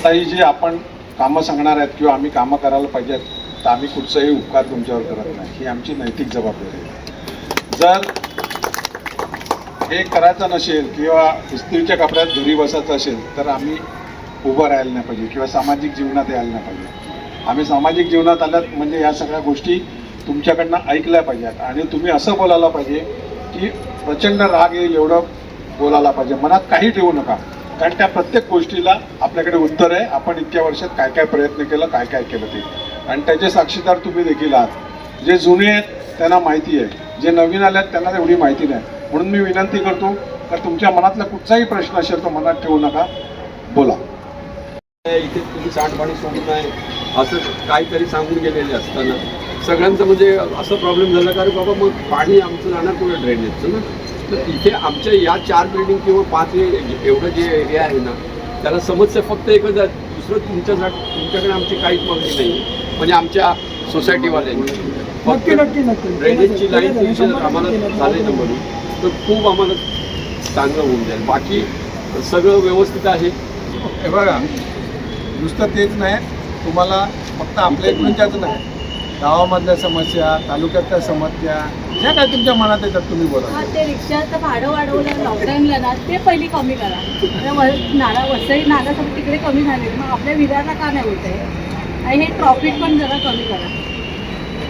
आताही जे आपण कामं सांगणार आहेत किंवा आम्ही कामं करायला पाहिजेत तर आम्ही कुठचाही उपकार तुमच्यावर करत नाही, ही आमची नैतिक जबाबदारी आहे. जर हे करायचं नसेल किंवा इस्त्रीच्या कपड्यात घरी बसायचं असेल तर आम्ही उभं राहायला नाही पाहिजे किंवा सामाजिक जीवनात यायला नाही पाहिजे. आम्ही सामाजिक जीवनात आल्यात म्हणजे या सगळ्या गोष्टी तुमच्याकडनं ऐकल्या पाहिजेत आणि तुम्ही असं बोलायला पाहिजे की प्रचंड राग येईल एवढं बोलायला पाहिजे. मनात काही ठेवू नका, कारण त्या प्रत्येक गोष्टीला आपल्याकडे उत्तर आहे. आपण इतक्या वर्षात काय काय प्रयत्न केलं, काय काय केलं ते, आणि त्याचे साक्षीदार तुम्ही देखील आहात. जे जुने आहेत त्यांना माहिती आहे, जे नवीन आले आहेत त्यांना तेवढी माहिती नाही. म्हणून मी विनंती करतो की तुमच्या मनातला कुठचाही प्रश्न असेल तो मनात ठेवू नका, बोला. इथे तुम्ही सांडपाणी सोडून आहे असं काहीतरी सांगून गेलेले असताना सगळ्यांचं म्हणजे असं प्रॉब्लेम झाला का रे बाबा मग पाणी आमचं जाणार कुठे ड्रेनेजचं ना. तर इथे आमच्या या 4 बिल्डिंग किंवा 5 एवढं जे एरिया आहे ना त्याला समस्या फक्त एकच आहे, दुसरं तुमच्याकडे आमची काहीच मागणी नाही. म्हणजे आमच्या सोसायटीवाल्यांनी फक्त ड्रेनेजची लाईन आम्हाला झाली ना म्हणून तर खूप आम्हाला चांगलं होऊन जाईल. बाकी सगळं व्यवस्थित आहे. हे बघा, नुसतं तेच नाही, तुम्हाला फक्त आपल्या इकडूनच्याच नाही, गावामधल्या समस्या, तालुक्यातल्या समस्या ज्या काय तुमच्या मनात येतात तुम्ही बोला. ते रिक्षाचं भाडं वाढवलं लॉकडाऊनला ना, ते पहिली कमी करा. वसई नागासोबत तिकडे कमी झाले, मग आपल्या विरारला का नाही होत आहे? आणि हे ट्रॉफिक पण जरा कमी करा.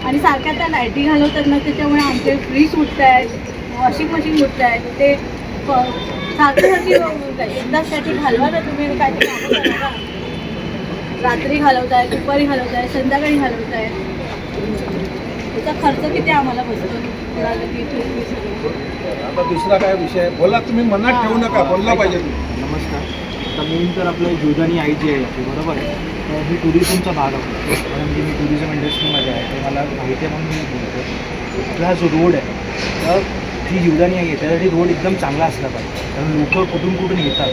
आणि सारख्या त्या लाईटी घालवतात ना, त्याच्यामुळे आमचे फ्रीज उठत आहेत, वॉशिंग मशीन उठत आहेत. ते सारखी एकदाचसाठी घालवा ना तुम्ही, काय ते कामं करा ना. रात्री घालवताय, दुपारी घालवताय, संध्याकाळी घालवताय, त्याचा खर्च किती आम्हाला बसतो. आता दुसरा काय विषय बोला, तुम्ही मनात ठेवू नका, बोलला पाहिजे तुम्ही. नमस्कार. आता मेन तर आपलं जीवदानी आई जी आहे बरोबर आहे, तर ही टुरिझमचा भाग आहे. म्हणजे मी टुरिझम इंडस्ट्रीमध्ये आहे, तर मला माहिती आहे म्हणून मी बोलतो. आपला हा जो रोड आहे तर जी जीवदानी आई आहे त्यासाठी रोड एकदम चांगला असला पाहिजे, कारण लोक कुठून येतात.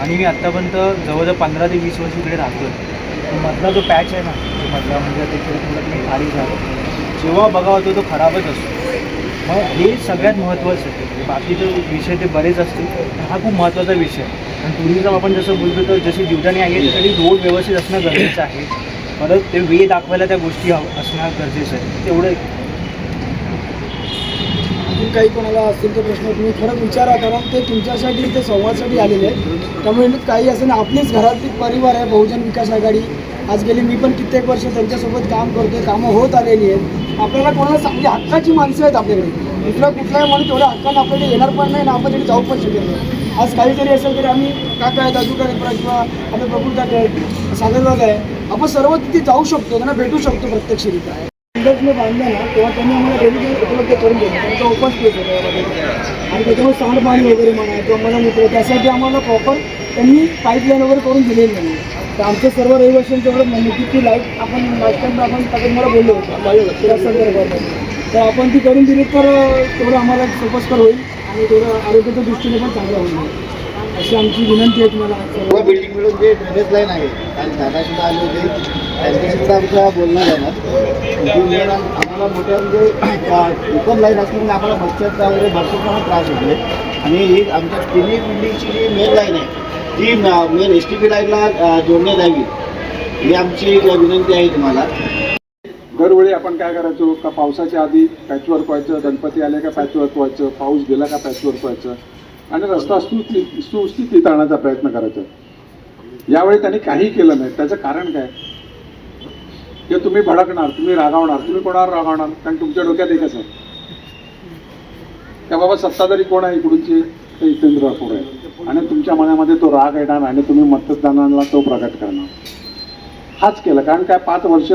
आणि मी आत्तापर्यंत जवळजवळ 15 ते 20 वर्ष इकडे राहतो आहे. मधला जो पॅच आहे ना, तो मधला म्हणजे ते थोडं तुम्ही खाली झालं, जेव्हा बघावं तो खराबच असतो. मग हे सगळ्यात महत्त्वाचं आहे. बाकीचे विषय ते बरेच असतील, पण हा खूप महत्त्वाचा विषय आहे. आणि टुरिझम आपण जसं बोलतो तर जशी जीवदानी आहे त्यासाठी रोड व्यवस्थित असणं गरजेचं आहे. परत ते वे दाखवायला त्या गोष्टी असणं गरजेचं आहे. तेवढं अजून काही कोणाला असतील तर प्रश्न तुम्ही खरंच विचारा, कारण ते तुमच्यासाठी ते संवादसाठी आलेले आहेत. त्यामुळे काही असं ना, आपलीच घरातली परिवार आहे बहुजन विकास आघाडी. आज गेली मी पण कित्येक वर्ष त्यांच्यासोबत काम करतोय, कामं होत आलेली आहेत. आपल्याला कोणाला चांगली हक्काची माणसं आहेत आपल्याकडे. दुसरा कुठलाही माणूस तेवढ्या हक्कानं आपल्याकडे येणार पण नाही ना, आपण तिथे जाऊ पण शकत नाही. आज काही जरी असेल तरी आम्ही काका आहेत, अजून काय किंवा आपले प्रफुल्ल काका आहेत, सागरदादा आहे, आपण सर्व तिथे जाऊ शकतो, त्यांना भेटू शकतो प्रत्यक्षरित्या. इंडस्ट्रीने बांधलं ना तेव्हा त्यांनी आम्हाला डेली उपलब्ध करून दिलं, त्यांचा ओपन स्पेस होता यामध्ये. आणि त्याच्यामुळे सांडपाणी वगैरे म्हणा किंवा मलमूत्र त्यासाठी आम्हाला प्रॉपर त्यांनी पाईपलाईन वगैरे करून दिलेली नाही. तर आमच्या सर्व रहिवाशांचं एवढं म्हणणं की लाईट आपण लास्ट टाइम आपण मला बोललो होतो त्या संदर्भात, तर आपण ती करून दिली तर तेवढं आम्हाला सोपस्कर होईल आणि तेवढं आरोग्याच्या दृष्टीने पण चांगलं होईल, अशी आमची विनंती आहे तुम्हाला. सर्व बिल्डिंग मिळून जे ड्रेनेज लाईन आहे, काल दादासुद्धा आले होते, त्यांच्याशी सुद्धा आमचं बोलणं झालं. आम्हाला मोठ्या म्हणजे ओपन लाईन असल्यामुळे आम्हाला मच्छरचा वगैरे भरपूर प्रमाणात त्रास होतो. आणि ही आमच्या तिन्ही बिल्डिंगची जी मेन लाईन आहे ती मेन STP लाईनला जोडण्यात यावी, ही आमची विनंती आहे तुम्हाला. दरवेळी आपण काय करायचो का पावसाच्या आधी पॅचवर्क व्हायचं, गणपती आले का पॅचवर्क व्हायचं, पाऊस गेला का पॅचवर्क व्हायचं आणि रस्ता सुस्थितीत आणण्याचा प्रयत्न करायचा. यावेळी त्यांनी काही केलं नाही. त्याचं कारण काय की तुम्ही भडकणार, तुम्ही रागावणार. तुम्ही कोणावर रागावणार? कारण तुमच्या डोक्यात एकच आहे का बाबा सत्ताधारी कोण आहे इकडूनची, ते हितेंद्र ठाकूर आहे. आणि तुमच्या मनामध्ये तो राग येणार आणि तुम्ही मतदानाला तो प्रकट करणार. हाच केलं. कारण काय 5 वर्ष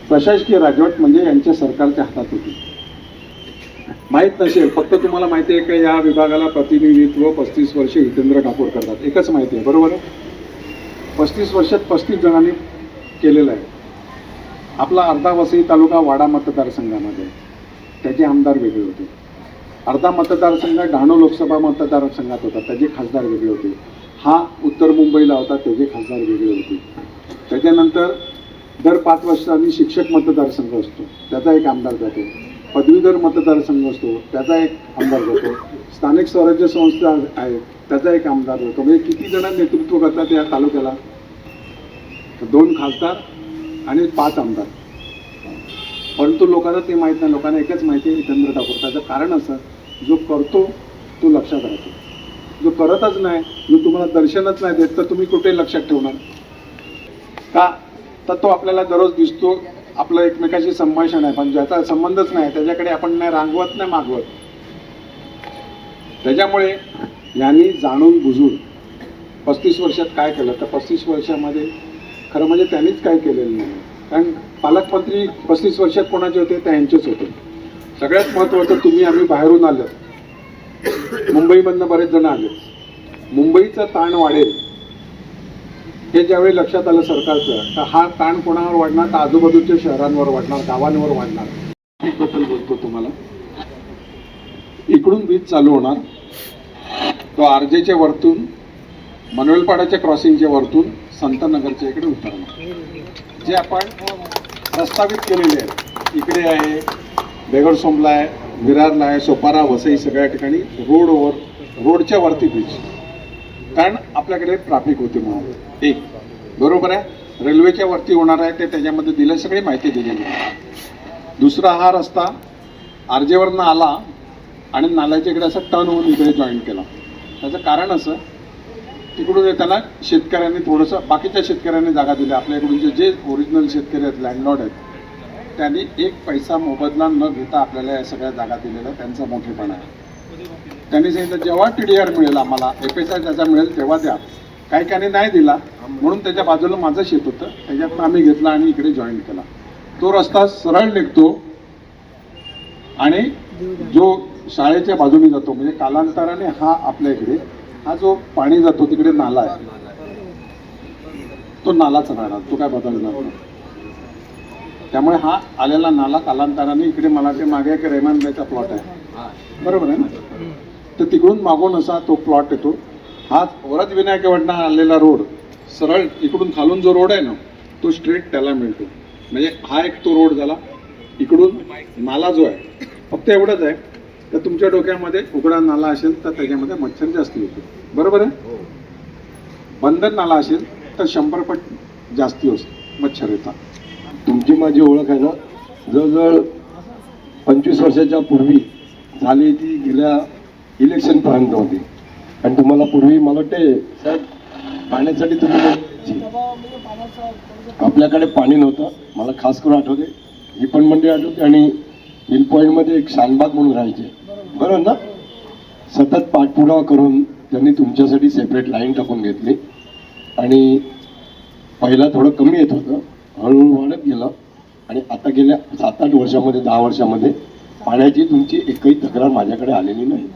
प्रशासकीय राजवट म्हणजे यांच्या सरकारच्या हातात होती. माहीत नसेल, फक्त तुम्हाला माहिती आहे की या विभागाला प्रतिनिधित्व 35 वर्ष हितेंद्र ठाकूर करतात, एकच माहिती आहे बरोबर आहे. 35 वर्षात 35 जणांनी केलेलं आहे. आपला अर्धा वसई तालुका वाडा मतदारसंघामध्ये त्याचे आमदार वेगळे होते. अर्धा मतदारसंघ डहाणू लोकसभा मतदारसंघात होता, त्याचे खासदार वेगळे होते. हा उत्तर मुंबईला होता, त्याचे खासदार वेगळे होते. त्याच्यानंतर दर 5 वर्षांनी शिक्षक मतदारसंघ असतो, त्याचा एक आमदार जातो. पदवीधर मतदारसंघ असतो, त्याचा एक आमदार जातो. स्थानिक स्वराज्य संस्था आहे, त्याचा एक आमदार जातो. म्हणजे किती जण नेतृत्व करतात या तालुक्याला? 2 खासदार आणि 5 आमदार. परंतु लोकांना ते माहीत नाही. लोकांना एकच माहिती आहे जितेंद्र ठाकूर. त्याचं कारण असं, जो करतो तो लक्षात राहतो, जो करतच नाही, जो तुम्हाला दर्शनच नाही देत, तर तुम्ही कुठे लक्षात ठेवणार का? तर तो आपल्याला दररोज दिसतो, आपलं एकमेकाशी संभाषण आहे, पण ज्याचा संबंधच नाही त्याच्याकडे आपण नाही रांगवत नाही मागवत. त्याच्यामुळे यांनी जाणून बुजून 35 वर्षात काय केलं, तर 35 वर्षामध्ये खरं म्हणजे त्यांनीच काय केलेलं नाही. कारण पालकमंत्री 35 वर्षात कोणाचे होते, ते यांचेच होते. सगळ्यात महत्त्वाचं, तुम्ही आम्ही बाहेरून आलो, मुंबईमधनं बरेच जण आले. मुंबईचं ताण वाढेल हे ज्यावेळी लक्षात आलं सरकारचं, तर हा ताण कोणावर वाढणार, तर आजूबाजूच्या शहरांवर वाढणार, गावांवर वाढणार. बद्दल बोलतो तुम्हाला. इकडून ब्रिज चालू होणार, तो आरजेच्या वरतून, मनवेलपाड्याच्या क्रॉसिंगच्या वरतून संतनगरच्या इकडे उतरणार. जे आपण प्रस्तावित केलेले आहे, इकडे आहे, बेगडसोमला आहे, विरारला आहे, सोपारा, वसई, सगळ्या ठिकाणी रोडच्या वरती ब्रिज. कारण आपल्याकडे ट्रॅफिक होते म्हणून. एक बरोबर आहे. रेल्वेच्या वरती होणार आहे, ते त्याच्यामध्ये दिलं, सगळी माहिती दिलेली आहे. दुसरा, हा रस्ता आरजेवरनं आला आणि नाल्याच्या इकडे असं टर्न होऊन इकडे जॉईन केला. त्याचं कारण असं, तिकडून येताना शेतकऱ्यांनी थोडंसं, बाकीच्या शेतकऱ्यांनी जागा दिल्या. आपल्याकडून जे ओरिजिनल शेतकरी आहेत, लँडलॉर्ड आहेत, त्यांनी 1 पैसा मोबदला न घेता आपल्याला या सगळ्या जागा दिलेल्या, त्यांचा मोठेपणा आहे. त्यांनी सांगितलं जेव्हा TDR मिळेल आम्हाला, FSI त्याचा मिळेल तेव्हा द्या. काही नाही दिला, म्हणून त्याच्या बाजूला माझं शेत होतं, त्याच्यातनं आम्ही घेतला आणि इकडे जॉईन केला. तो रस्ता सरळ निघतो आणि जो शाळेच्या बाजूने जातो, म्हणजे कालांतराने हा आपल्या इकडे, हा जो पाणी जातो तिकडे नाला आहे, तो नालाच राहणार, तो काय बदलणार नाही. त्यामुळे हा आलेला नाला कालांतराने इकडे, मला ते मागे एक रेहमानबाईचा प्लॉट आहे, बरोबर आहे ना, तर तिकडून मागून असा तो प्लॉट येतो. हा वरद विनायकवाडीनं आलेला रोड सरळ इकडून खालून जो रोड आहे ना, तो स्ट्रेट त्याला मिळतो. म्हणजे हा एक तो रोड झाला. इकडून नाला जो आहे, फक्त एवढंच आहे, तर तुमच्या डोक्यामध्ये उघडा नाला असेल तर त्याच्यामध्ये मच्छर जास्ती होते, बरोबर आहे. बंद नाला असेल तर 100 पट जास्ती मच्छर येतात. तुमची माझी ओळख आहे ना, जवळजवळ 25 वर्षाच्या पूर्वी झाली, ती गेल्या इलेक्शन पर्यंत होती. आणि तुम्हाला पूर्वी मला वाटते साहेब पाण्यासाठी तुम्ही, आपल्याकडे पाणी नव्हतं, मला खास करून आठवते, ही पण मंडळी आठवते. आणि हिल पॉईंटमध्ये एक शानबाग म्हणून राहायचे, बरोबर ना. सतत पाठपुरावा करून त्यांनी तुमच्यासाठी सेपरेट लाईन टाकून घेतली आणि पहिला थोडं कमी येत होतं, हळूहळू वाढत गेलं. आणि आता गेल्या 7-8 वर्षामध्ये, 10 वर्षामध्ये पाण्याची तुमची एकही तक्रार माझ्याकडे आलेली नाही.